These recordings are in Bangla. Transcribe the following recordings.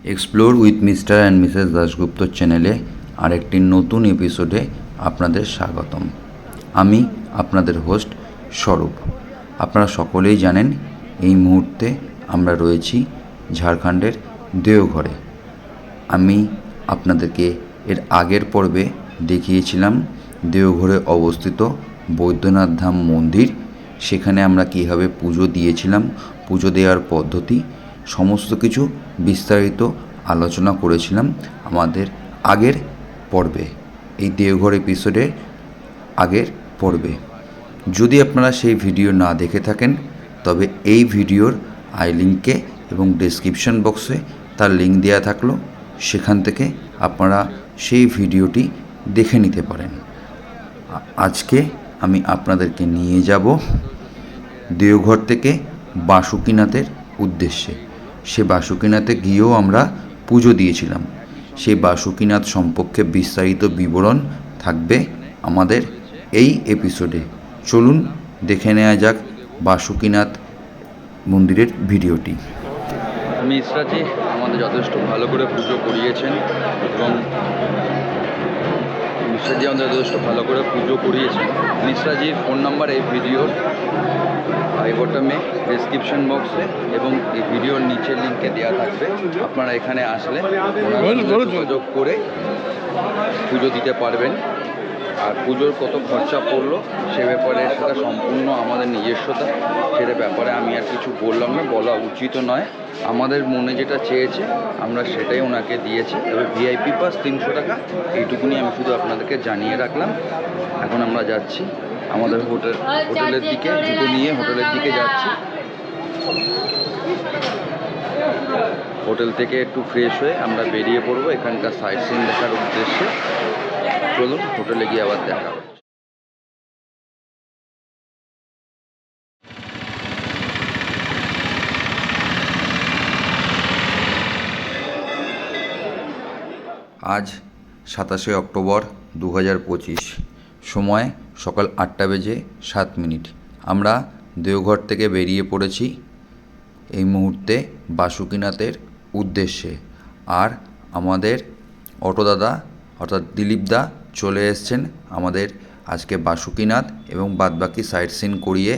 Explore with mister and Mrs Dasgupta চ্যানেলে আরেকটি নতুন এপিসোডে আপনাদের স্বাগতম। আমি আপনাদের হোস্ট স্বরূপ। আপনারা সকলেই জানেন এই মুহূর্তে আমরা রয়েছি ঝাড়খণ্ডের দেওঘরে। আমি আপনাদেরকে এর আগের পর্বে দেখিয়েছিলাম দেওঘরে অবস্থিত বৈদ্যনাথ ধাম মন্দির। সেখানে আমরা কীভাবে পুজো দিয়েছিলাম, পুজো দেওয়ার পদ্ধতি সমস্ত কিছু বিস্তারিত আলোচনা করেছিলাম আমাদের আগের পর্বে, এই দেওঘর এপিসোডের আগের পর্বে। যদি আপনারা সেই ভিডিও না দেখে থাকেন তবে এই ভিডিওর আই লিঙ্কে এবং ডেসক্রিপশন বক্সে তার লিঙ্ক দেওয়া থাকলো, সেখান থেকে আপনারা সেই ভিডিওটি দেখে নিতে পারেন। আজকে আমি আপনাদেরকে নিয়ে যাব দেওঘর থেকে বাসুকীনাথের উদ্দেশ্যে। সে বাসুকীনাথে গিয়েও আমরা পুজো দিয়েছিলাম। সেই বাসুকীনাথ সম্পর্কে বিস্তারিত বিবরণ থাকবে আমাদের এই এপিসোডে। চলুন দেখে নেওয়া যাক বাসুকীনাথ মন্দিরের ভিডিওটি। মিশ্রাজি আমাদের যথেষ্ট ভালো করে পুজো করিয়েছেন এবং মিশ্রাজি আমাদের যথেষ্ট ভালো করে পুজো করিয়েছেন। মিশ্রাজির ফোন নাম্বার এই ভিডিওর আই বটমে ডেসক্রিপশন বক্সে এবং এই ভিডিওর নিচের লিঙ্কে দেওয়া থাকবে। আপনারা এখানে আসলে যোগাযোগ করে পুজো দিতে পারবেন। আর পুজোর কত খরচা পড়লো সে ব্যাপারে সেটা সম্পূর্ণ আমাদের নিজস্বতা, সেটা ব্যাপারে আমি আর কিছু বললাম না, বলা উচিত নয়। আমাদের মনে যেটা চেয়েছে আমরা সেটাই ওনাকে দিয়েছি। তবে ভিআইপি পাস 300 টাকা, এইটুকুনি আমি শুধু আপনাদেরকে জানিয়ে রাখলাম। এখন আমরা যাচ্ছি আমাদের হোটেলের দিকে, জুতো নিয়ে হোটেলের দিকে যাচ্ছি। হোটেল থেকে একটু ফ্রেশ হয়ে আমরা বেরিয়ে পড়বো এখানকার সাইট সিন দেখার উদ্দেশ্যে। চলুন হোটেলে গিয়ে আবার দেখা হবে। আজ 27শে অক্টোবর 2025, সময় সকাল 8:07। আমরা দেওঘর থেকে বেরিয়ে পড়েছি এই মুহূর্তে বাসুকীনাথের উদ্দেশ্যে। আর আমাদের অটোদাদা অর্থাৎ দিলীপদা চলে এসছেন আমাদের আজকে বাসুকীনাথ এবং বাদবাকি সাইট সিন করিয়ে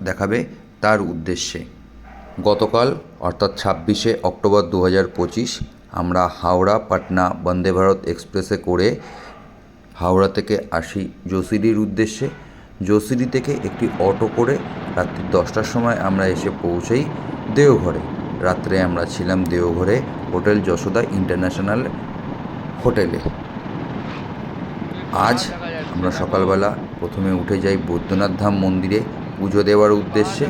দেখাবে তার উদ্দেশ্যে। গতকাল অর্থাৎ 26শে অক্টোবর 2025 আমরা হাওড়া পাটনা বন্দে ভারত এক্সপ্রেসে করে হাওড়া থেকে আসি যশিরির উদ্দেশ্যে। যশিরি থেকে একটি অটো করে রাত্রি 10টার সময় আমরা এসে পৌঁছাই দেওঘরে। রাত্রে আমরা ছিলাম দেওঘরে হোটেল যশোদা ইন্টারন্যাশনাল হোটেলে। আজ আমরা সকালবেলা প্রথমে উঠে যাই বৈদ্যনাথ ধাম মন্দিরে পুজো দেওয়ার উদ্দেশ্যে।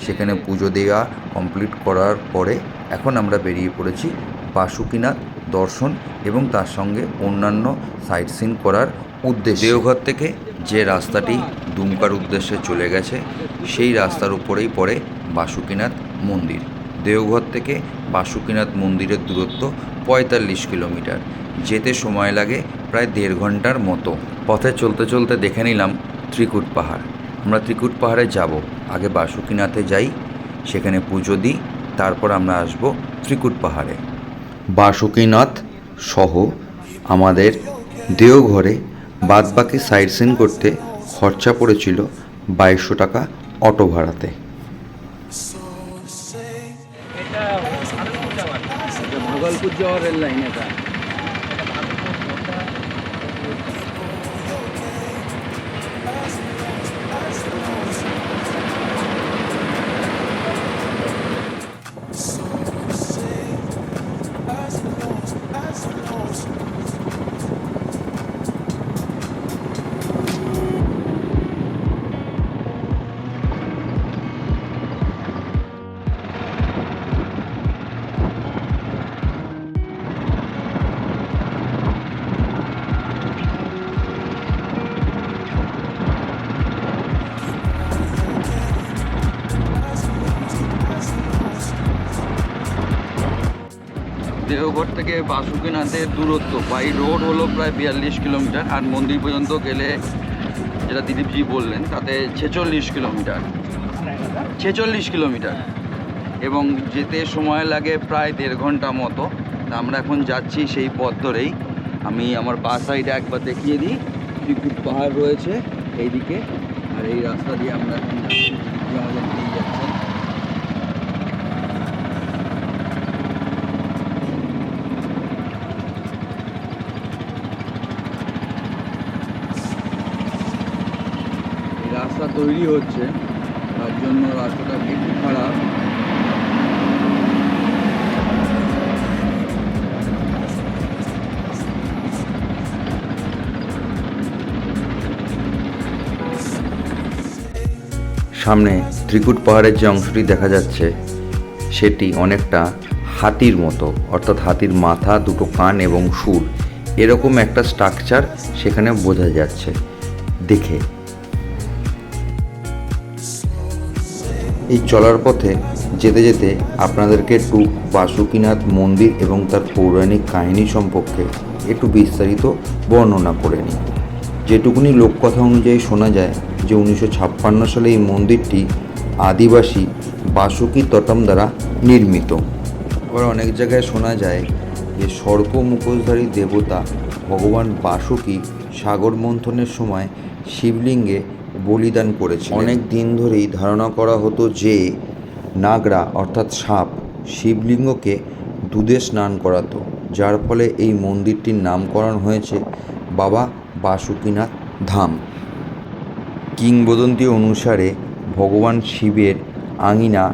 সেখানে পুজো দেওয়া কমপ্লিট করার পরে এখন আমরা বেরিয়ে পড়েছি বাসুকীনাথ দর্শন এবং তার সঙ্গে অন্যান্য সাইট সিন করার উদ্দেশ্যে। দেওঘর থেকে যে রাস্তাটি দুমকার উদ্দেশ্যে চলে গেছে সেই রাস্তার উপরেই পড়ে বাসুকীনাথ মন্দির। দেওঘর থেকে বাসুকীনাথ মন্দিরের দূরত্ব 45 কিলোমিটার। যেতে সময় লাগে প্রায় 1.5 ঘন্টার মতো। পথে চলতে চলতে দেখে নিলাম ত্রিকুট পাহাড়। আমরা ত্রিকুট পাহাড়ে যাব, আগে বাসুকীনাথে যাই, সেখানে পুজো দিই, তারপর আমরা আসব ত্রিকুট পাহাড়ে। বাসুকীনাথ সহ আমাদের দেওঘরে বাদবাকি সাইট সিন করতে খরচা পড়েছিল 2200 টাকা অটো ভাড়াতে। ভাগলপুর যাওয়ার রেল লাইন এটা। দেওঘর থেকে বাসুকীনাথের দূরত্ব বাই রোড হলো প্রায় 42 কিলোমিটার, আর মন্দির পর্যন্ত গেলে যেটা দিলীপজি বললেন তাতে 46 কিলোমিটার। এবং যেতে সময় লাগে প্রায় 1.5 ঘন্টা মতো। তা আমরা এখন যাচ্ছি সেই পথ ধরেই। আমি আমার বাঁ সাইডে একবার দেখিয়ে দিই, ত্রিকুট পাহাড় রয়েছে এইদিকে, আর এই রাস্তা দিয়ে আমরা এখন যাচ্ছি, যেদিকে আমাদের নিয়ে যাচ্ছেন। এই রাস্তা তৈরি হচ্ছে, তার জন্য রাস্তাটা একটু খারাপ। সামনে ত্রিকুট পাহাড়ের যে অংশটি দেখা যাচ্ছে সেটি অনেকটা হাতির মতো, অর্থাৎ হাতির মাথা, দুটো কান এবং সুর, এরকম একটা স্ট্রাকচার সেখানে বোঝা যাচ্ছে দেখে। এই চলার পথে যেতে যেতে আপনাদেরকে একটু বাসুকীনাথ মন্দির এবং তার পৌরাণিক কাহিনী সম্পর্কে একটু বিস্তারিত বর্ণনা করে নিই। যেটুকুনি লোককথা অনুযায়ী শোনা যায় যে 1956 সালে এই মন্দিরটি আদিবাসী বাসুকী তটম দ্বারা নির্মিত। আবার অনেক জায়গায় শোনা যায় যে সর্প মুখোশধারী দেবতা ভগবান বাসুকী সাগর মন্থনের সময় শিবলিঙ্গে বলিদান করেছে। অনেক দিন ধরেই ধারণা করা হতো যে নাগরা অর্থাৎ সাপ শিবলিঙ্গকে দুধে স্নান করাতো, যার ফলে এই মন্দিরটির নামকরণ হয়েছে বাবা বাসুকীনাথ ধাম। কিংবদন্তি অনুসারে ভগবান শিবের আঙিনা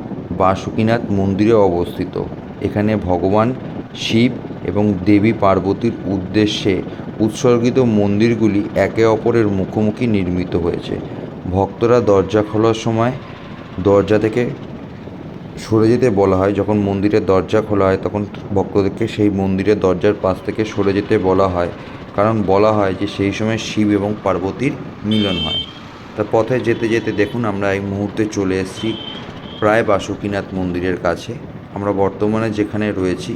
বাসুকীনাথ মন্দিরে অবস্থিত। এখানে ভগবান শিব এবং দেবী পার্বতীর উদ্দেশ্যে উৎসর্গিত মন্দিরগুলি একে অপরের মুখোমুখি নির্মিত হয়েছে। ভক্তরা দরজা খোলার সময় দরজা থেকে সরে যেতে বলা হয়। যখন মন্দিরের দরজা খোলা হয় তখন ভক্তদেরকে সেই মন্দিরের দরজার পাশ থেকে সরে যেতে বলা হয়, কারণ বলা হয় যে সেই সময় শিব এবং পার্বতীর মিলন হয়। তা পথে যেতে যেতে দেখুন আমরা এই মুহূর্তে চলে এসেছি প্রায় বাসুকীনাথ মন্দিরের কাছে। আমরা বর্তমানে যেখানে রয়েছি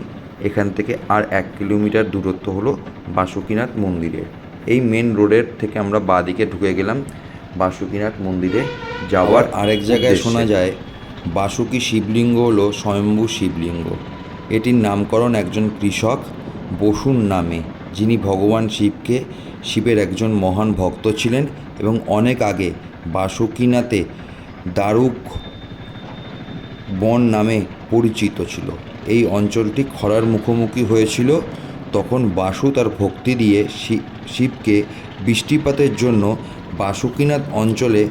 এখান থেকে আর 1 কিলোমিটার দূরত্ব হলো বাসুকীনাথ মন্দিরের। এই মেন রোডের থেকে আমরা বাঁদিকে ঢুকে গেলাম বাসুকীনাথ মন্দিরে যাওয়ার। আরেক জায়গায় শোনা যায় বাসুকী শিবলিঙ্গ হলো স্বয়ম্ভু শিবলিঙ্গ। এটির নামকরণ একজন কৃষক বসুর নামে, যিনি ভগবান শিবের একজন মহান ভক্ত ছিলেন এবং অনেক আগে বাসুকীনাথে দারুক বন নামে পরিচিত ছিল। এই অঞ্চলটি খরার মুখোমুখি হয়েছিল, তখন বাসু তার ভক্তি দিয়ে শিবকে বৃষ্টিপাতের জন্য বাসুকীনাথ অঞ্চলে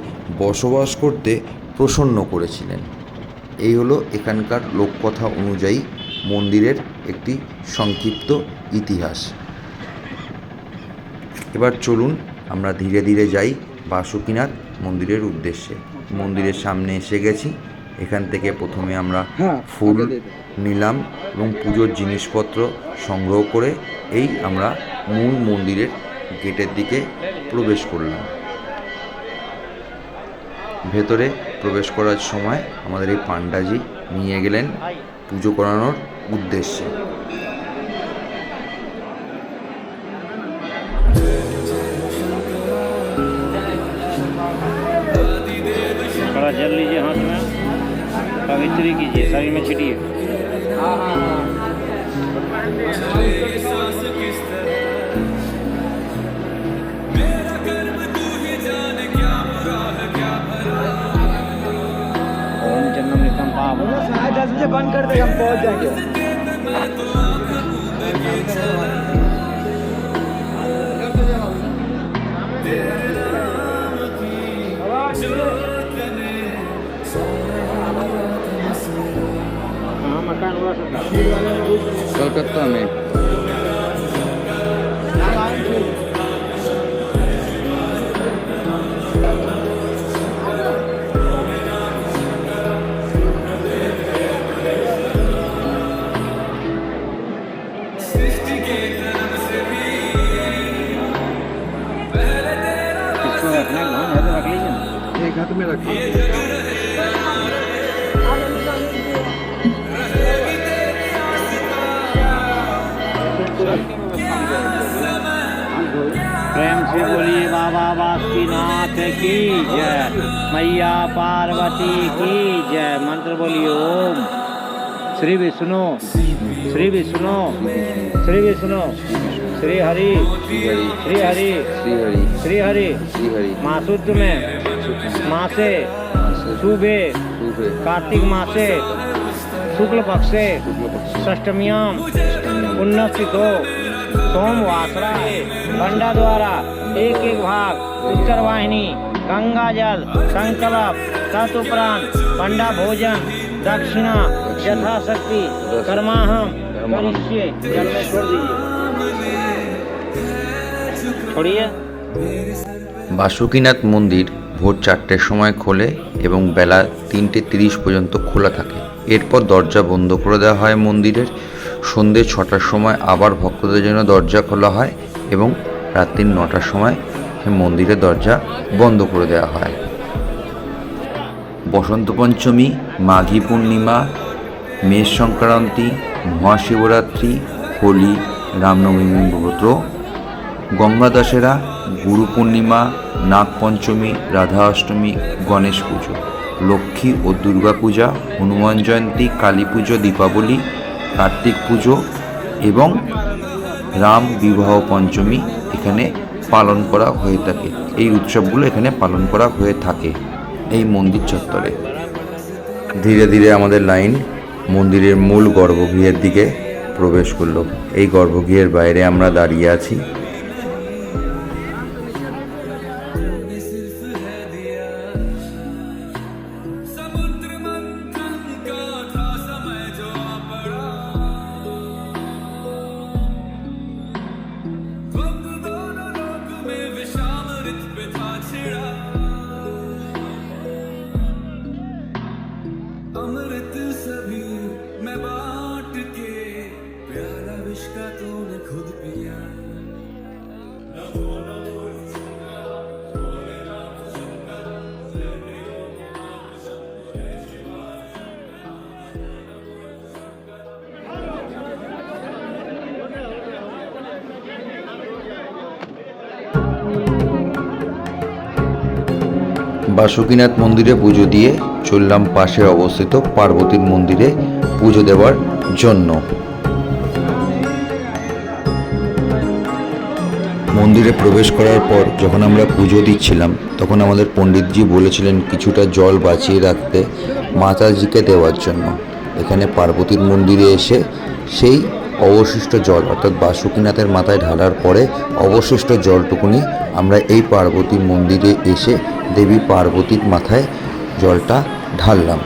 বসবাস করতে প্রসন্ন করেছিলেন। এই হলো এখানকার লোককথা অনুযায়ী মন্দিরের একটি সংক্ষিপ্ত ইতিহাস। এবার চলুন আমরা ধীরে ধীরে যাই বাসুকীনাথ মন্দিরের উদ্দেশ্যে। মন্দিরের সামনে এসে গেছি। এখান থেকে প্রথমে আমরা ফুল নিলাম এবং পুজোর জিনিসপত্র সংগ্রহ করে এই আমরা মূল মন্দিরের গেটের দিকে প্রবেশ করলাম। ভেতরে প্রবেশ করার সময় আমাদের এই পান্ডাজি নিয়ে গেলেন পুজো করানোর উদ্দেশ্যে। थोड़ा जल लीजिए हाथ में, पवित्र कीजिए, शरीर में छिटिए। ओम जन्म निकम पाप 10 बजे बंद कर देगा, हम पहुंच जाएंगे। कलकत्ता में इसको रखना है, रख लीजिए ना, एक हाथ में रखिए। प्रेम से बोलिए बाबा बासुकीनाथ की जय, मैया पार्वती की जय। मंत्र बोलिए ओम श्री विष्णु श्री विष्णु श्री विष्णु श्री हरि श्रीहरि श्री हरि श्रीहरि श्री हरि श्रीहरि मासुद में मासे शुभे शुभे कार्तिक मासे शुक्ल पक्षे षष्टम्याम उन्नतितो सोमवासरा पंडा द्वारा एक एक भाग उत्तर वाहिनी गंगा जल संकल्प तत्उपरांत पंडा भोजन दक्षिणा यथाशक्ति कर्माहम करिष्ये। जल में छोड़ दीजिए, छोड़िए। বাসুকীনাথ মন্দির ভোর 4টের সময় খোলে এবং বেলা 3:30 পর্যন্ত খোলা থাকে। এরপর দরজা বন্ধ করে দেওয়া হয় মন্দিরের। সন্ধ্যে 6টার সময় আবার ভক্তদের জন্য দরজা খোলা হয় এবং রাত্রি 9টার সময় মন্দিরের দরজা বন্ধ করে দেওয়া হয়। বসন্ত পঞ্চমী, মাঘী পূর্ণিমা, মেষ সংক্রান্তি, মহাশিবরাত্রি, হোলি, রামনবমী ব্রত, গঙ্গা দশেরা, গুরু পূর্ণিমা, নাগ পঞ্চমী, রাধা অষ্টমী, গণেশ পুজো, লক্ষ্মী ও দুর্গা পূজা, হনুমান জয়ন্তী, কালী পুজো, দীপাবলি, কার্তিক পুজো এবং রাম বিবাহ পঞ্চমী এখানে পালন করা হয়ে থাকে। এই উৎসবগুলো এখানে পালন করা হয়ে থাকে এই মন্দির চত্বরে। ধীরে ধীরে আমাদের লাইন মন্দিরের মূল গর্ভগৃহের দিকে প্রবেশ করলো। এই গর্ভগৃহের বাইরে আমরা দাঁড়িয়ে আছি। अमृत सभी मैं बांट के प्याला विष का तूने खुद पिया। বাসুকীনাথ মন্দিরে পুজো দিয়ে চললাম পাশে অবস্থিত পার্বতীর মন্দিরে পুজো দেওয়ার জন্য। মন্দিরে প্রবেশ করার পর যখন আমরা পুজো দিচ্ছিলাম তখন আমাদের পণ্ডিতজি বলেছিলেন কিছুটা জল বাঁচিয়ে রাখতে মাতাজিকে দেওয়ার জন্য। এখানে পার্বতীর মন্দিরে এসে সেই অবশিষ্ট জল অর্থাৎ বাসুকীনাথের মাথায় ঢালার পরে অবশিষ্ট জলটুকুনি আমরা এই পার্বতীর মন্দিরে এসে দেবী পার্বতীর মাথায় জলটা ঢাললাম।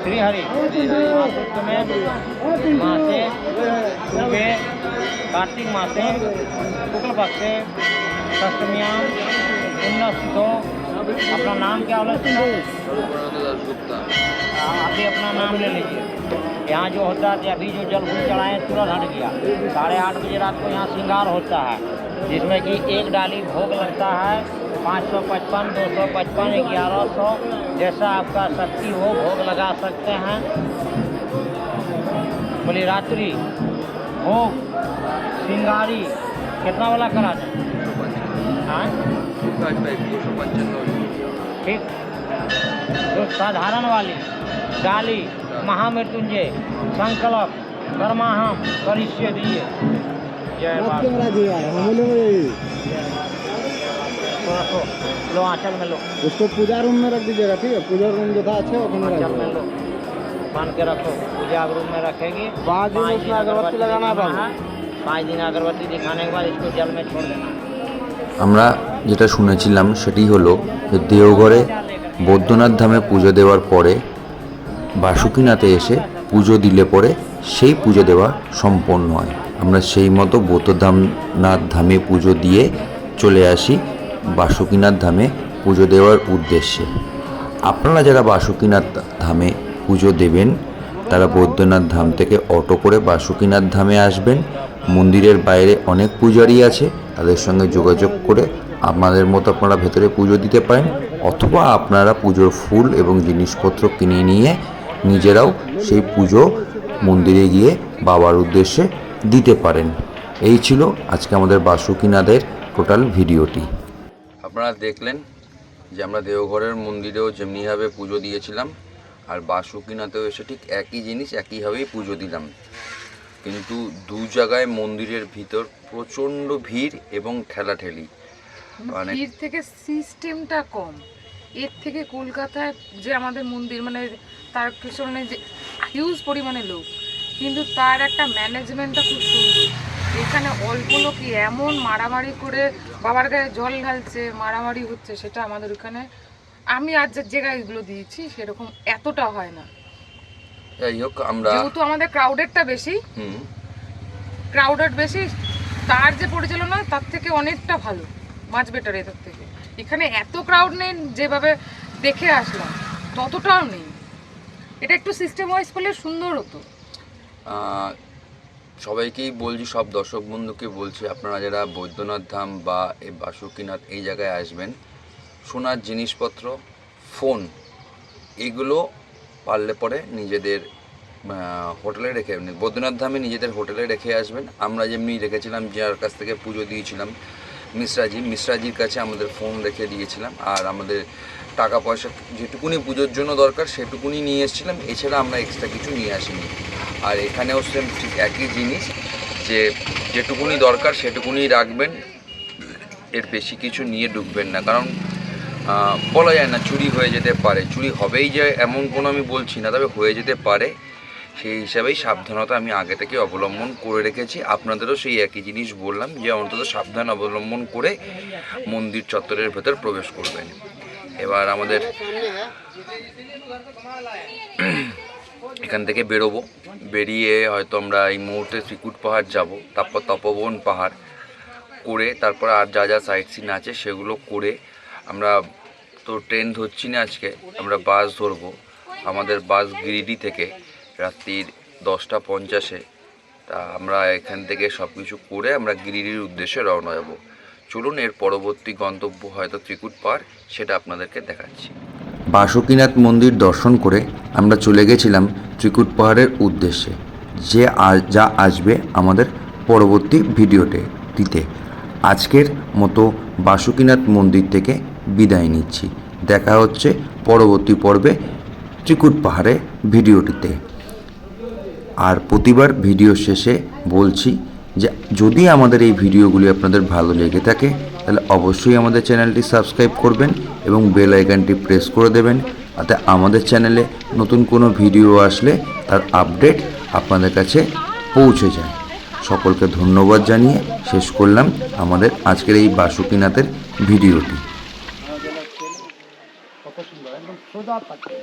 श्री हरि मासुद में मासे शुभे कार्तिक मासे शुक्ल पक्षे षष्टम्याम उन्नतितो। अपना नाम क्या बोला? अभी अपना नाम ले लीजिए। यहाँ जो होता है अभी जो जल फूल चढ़ाए तुरंत हट गया। 8:30 बजे रात को यहाँ श्रृंगार होता है जिसमें कि एक डाली भोग लगता है 555, 255, 1100 जैसा आपका शक्ति हो भोग लगा सकते हैं। बोली रात्रि भोग श्रृंगारी कितना वाला करा जाए? हाँ ठीक। जो साधारण वाली डाली महामृत्युंजय संकल्प कर्माहम करिष्ये दिए। जय बाबा। लो आंचल में लो, उसको पूजा रूम में रख दीजिएगा, ठीक है? पूजा रूम जो था अच्छा वो आंचल में लो, मान के रखो। पूजा रूम में रखेगी। 5 दिन उसमें अगरबत्ती लगाना है। 5 दिन अगरबत्ती दिखाने के बाद इसको जल में छोड़ देना। আমরা যেটা শুনেছিলাম সেটি হলো যে দেওঘরে বৈদ্যনাথ ধামে পুজো দেওয়ার পরে বাসুকীনাথে এসে পুজো দিলে পরে সেই পুজো দেওয়া সম্পন্ন হয়। আমরা সেই মতো বৈদ্যনাথ ধামে পুজো দিয়ে চলে আসি বাসুকীনাথ ধামে পুজো দেওয়ার উদ্দেশ্যে। আপনারা যারা বাসুকীনাথ ধামে পুজো দেবেন তারা বৈদ্যনাথ ধাম থেকে অটো করে বাসুকীনাথ ধামে আসবেন। মন্দিরের বাইরে অনেক পূজারী আছে, তাদের সঙ্গে যোগাযোগ করে আপনাদের মতো আপনারা ভেতরে পুজো দিতে পারেন, অথবা আপনারা পুজোর ফুল এবং জিনিসপত্র কিনে নিয়ে নিজেরাও সেই পুজো মন্দিরে গিয়ে বাবার উদ্দেশ্যে দিতে পারেন। এই ছিল আজকে আমাদের বাসুকীনাথের টোটাল ভিডিওটি। আপনারা দেখলেন যে আমরা দেওঘরের মন্দিরেও যেমনিভাবে পুজো দিয়েছিলাম আর বাসুকীনাথেও এসে ঠিক একই জিনিস একইভাবেই পুজো দিলাম, কিন্তু দু জায়গায় মন্দিরের ভিতর প্রচণ্ড ভিড় এবং ঠেলাঠেলি। মানে ভিড় থেকে সিস্টেমটা কম। এর থেকে কলকাতায় যে আমাদের মন্দির মানে তার পিছনে যে হিউজ পরিমাণে লোক, কিন্তু তার একটা ম্যানেজমেন্টটা খুব সুন্দর। এখানে অল্প লোকই এমন মারামারি করে বাবার গায়ে জল ঢালছে, মারামারি হচ্ছে, সেটা আমাদের ওখানে আমি আজ যে জায়গায় এগুলো দিয়েছি সেরকম এতটা হয় না। যাই হোক, আমরা যেহেতু আমাদের ক্রাউডেডটা বেশি, ক্রাউডেড বেশি, তার যে পরিচালনা তার থেকে অনেকটা ভালো, মাছ বেটার এদের থেকে। এখানে এত ক্রাউড নেই, যেভাবে দেখে আসলাম ততটাও নেই। এটা একটু সিস্টেম ওয়াইজ করলে সুন্দর হতো। সবাইকেই বলছি, সব দর্শক বন্ধুকে বলছি, আপনারা যারা বৈদ্যনাথ ধাম বা এই বাসুকীনাথ এই জায়গায় আসবেন, সোনার জিনিসপত্র, ফোন, এগুলো পারলে পরে নিজেদের হোটেলে রেখে, বৈদ্যনাথ ধামে নিজেদের হোটেলে রেখে আসবেন। আমরা যেমনি রেখেছিলাম, যার কাছ থেকে পুজো দিয়েছিলাম মিশ্রাজির কাছে আমাদের ফোন রেখে দিয়েছিলাম, আর আমাদের টাকা পয়সা যেটুকুনি পুজোর জন্য দরকার সেটুকুনি নিয়ে এসেছিলাম, এছাড়া আমরা এক্সট্রা কিছু নিয়ে আসিনি। আর এখানেও সেম ঠিক একই জিনিস, যে যেটুকুনি দরকার সেটুকুনি রাখবেন, এর বেশি কিছু নিয়ে ঢুকবেন না, কারণ বলা যায় না, চুরি হয়ে যেতে পারে। চুরি হবেই যে এমন কোনো আমি বলছি না, তবে হয়ে যেতে পারে, সেই হিসাবেই সাবধানতা আমি আগে থেকে অবলম্বন করে রেখেছি। আপনাদেরও সেই একই জিনিস বললাম, যে অন্তত সাবধান অবলম্বন করে মন্দির চত্বরের ভেতর প্রবেশ করবেন। এবার আমাদের এখান থেকে বেরোবো, বেরিয়ে হয়তো আমরা এই মুহূর্তে ত্রিকুট পাহাড় যাব, তারপর তপবন পাহাড় করে তারপর আর যা যা সাইট সিন আছে সেগুলো করে আমরা তো ট্রেন ধরছি না আজকে, আমরা বাস ধরবো। আমাদের বাস গিরিডি থেকে রাত্রির 10:50। তা আমরা এখান থেকে সব কিছু করে আমরা গিরিডির উদ্দেশ্যে রওনা যাব। চলুন, এর পরবর্তী গন্তব্য হয়তো ত্রিকুট পাহাড়, সেটা আপনাদেরকে দেখাচ্ছি। বাসুকীনাথ মন্দির দর্শন করে আমরা চলে গেছিলাম ত্রিকুট পাহাড়ের উদ্দেশ্যে, যা আসবে আমাদের পরবর্তী ভিডিওতে। আজকের মতো বাসুকীনাথ মন্দির থেকে বিদায় নিচ্ছি। দেখা হচ্ছে পরবর্তী পর্বে ত্রিকুট পাহাড়ের ভিডিওটিতে। আর প্রতিবার ভিডিও শেষে বলছি যে যদি আমাদের এই ভিডিওগুলি আপনাদের ভালো লেগে থাকে তাহলে অবশ্যই আমাদের চ্যানেলটি সাবস্ক্রাইব করবেন এবং বেল আইকনটি প্রেস করে দেবেন, যাতে আমাদের চ্যানেলে নতুন কোনো ভিডিও আসলে তার আপডেট আপনাদের কাছে পৌঁছে যায়। সকলকে ধন্যবাদ জানিয়ে শেষ করলাম আমাদের আজকের এই বাসুকীনাথের ভিডিওটি। কত সুন্দর, একদম সোজা থাকে।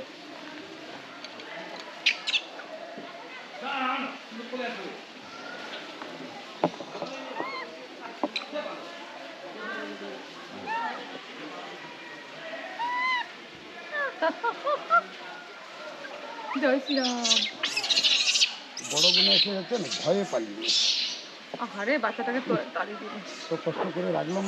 জয় শ্রীরাম। বড় বোন এসে যাচ্ছে না, ভয়ে পালিয়ে আহারে বাচ্চাটাকে তো তাড়িয়ে দিল। তো কষ্ট করে রাখলাম।